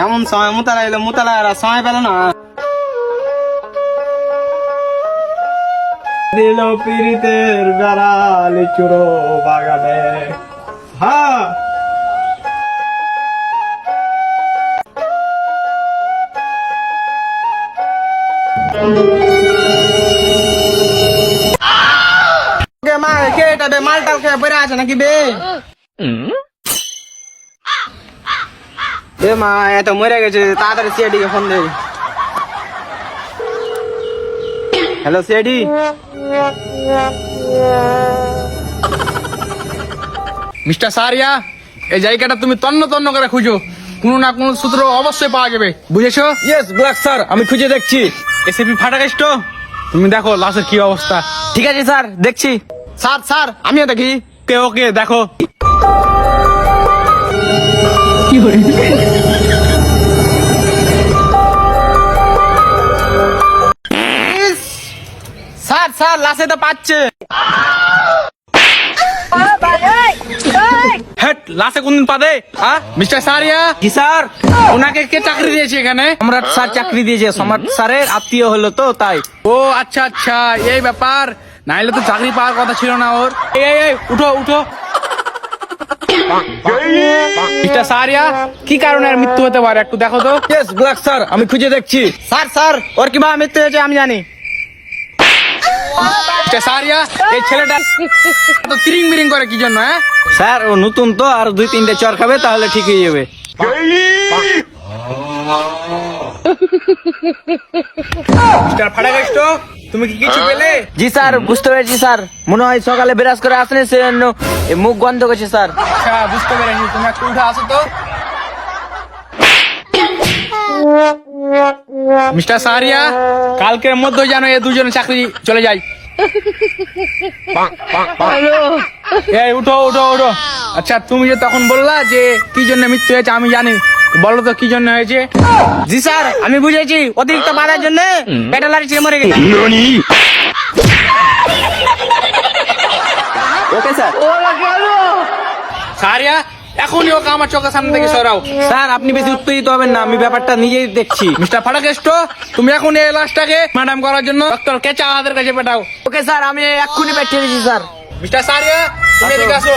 এমন সময় মুতালা এলো, মুতালা আর সময় পেল না। দিল পিরিতের বেড়া লিচুরো বাগানে। হ্যাঁ মা কে এটা বে, মালটাল খেয়ে পড়ে আছে নাকি বে? এ মা এত মরে গেছে, তাড়াতাড়ি সিআইডি কে ফোন দে। Hello CID. মিস্টার সারিয়া, এই জায়গাটা তুমি তন্ন তন্ন করে খুঁজো, কোনো না কোনো সূত্র অবশ্যই পাওয়া যাবে, বুঝেছো? ইয়েস ব্ল্যাক স্যার, আমি খুঁজে দেখছি। এসিপি ফাটাকেষ্ট, তুমি দেখো লাশের কি অবস্থা। ঠিক আছে স্যার, দেখছি। স্যার স্যার আমিও দেখি। ওকে দেখো। স্যার স্যার লাশে তো পাচ্ছে। হেট, লাশে কোনদিন পাবে? হ্যাঁ মিস্টার সারিয়া। কি স্যার? ওনাকে কে চাকরি দিয়েছে এখানে? সম্রাট স্যার চাকরি দিয়েছে, সম্রাট স্যারের আত্মীয় হলো তো তাই। ও আচ্ছা আচ্ছা, এই ব্যাপার। নাইলে তো চাকরি পাওয়ার কথা ছিল না ওর। এই উঠো উঠো। মিস্টার সারিয়া, কি কারণে আর মৃত্যু হতে পারে একটু দেখো তো। ইয়েস ব্ল্যাক স্যার, আমি খুঁজে দেখছি। স্যার স্যার ওর কিভাবে মৃত্যু হয়েছে আমি জানি। মিস্টার সারিয়া, এই ছেলেটা তো তিরিং মিরিং করে কি জন্য? হ্যাঁ স্যার ও নতুন তো, আর 2-3টে চর খাবে তাহলে ঠিক হয়ে যাবে। মিস্টার ফাটাকেষ্ট, তুমি কি কিছু পেলে? জি স্যার বুঝতে পেরেছি স্যার, মনে হয় সকালে বিরাজ করে আসলে সেজন্য মুখ গন্ধ করছে স্যার। আচ্ছা বুঝতে পেরেছি, তুমি একটু উঠে আসো তো। মিস্টার সারিয়া, কালকের মধ্যে যেন এই দুজনের চাকরি চলে যায়। এই উঠো উঠো উঠো। আচ্ছা তুমি যে তখন বললা যে কি জন্য মৃত্যু হয়েছে আমি জানি, বলো তো কি জন্য হয়েছে? জি স্যার আমি বুঝেছি, অতিরিক্ত বাধার জন্য পেটালারি ছিঁড়ে মরে গেছে। Okay sir. সারিয়া, এখনই ওকে আমার চোখের সামনে থেকে সরাও। স্যার আপনি বেশি উত্তেজিত হবেন না, আমি ব্যাপারটা নিজেই দেখছি। মিস্টার ফাটাকেষ্ট, তুমি এখন এই লাশটাকে ম্যাডাম করার জন্য ডক্টর কেচা হাতের কাছে পাঠাও। ওকে স্যার, আমি এক্ষুনি পাঠিয়ে দিচ্ছি স্যার। মিস্টার সারিয়া, তুমি এদিকে আসো।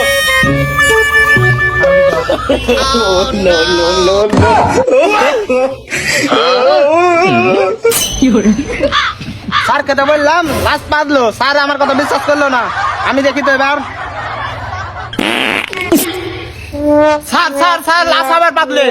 স্যারকে তো বললাম লাশ পাতলো, স্যার আমার কথা বিশ্বাস করলো না। আমি দেখি তো এবার। স্যার স্যার স্যার লাশ আবার পাতলে।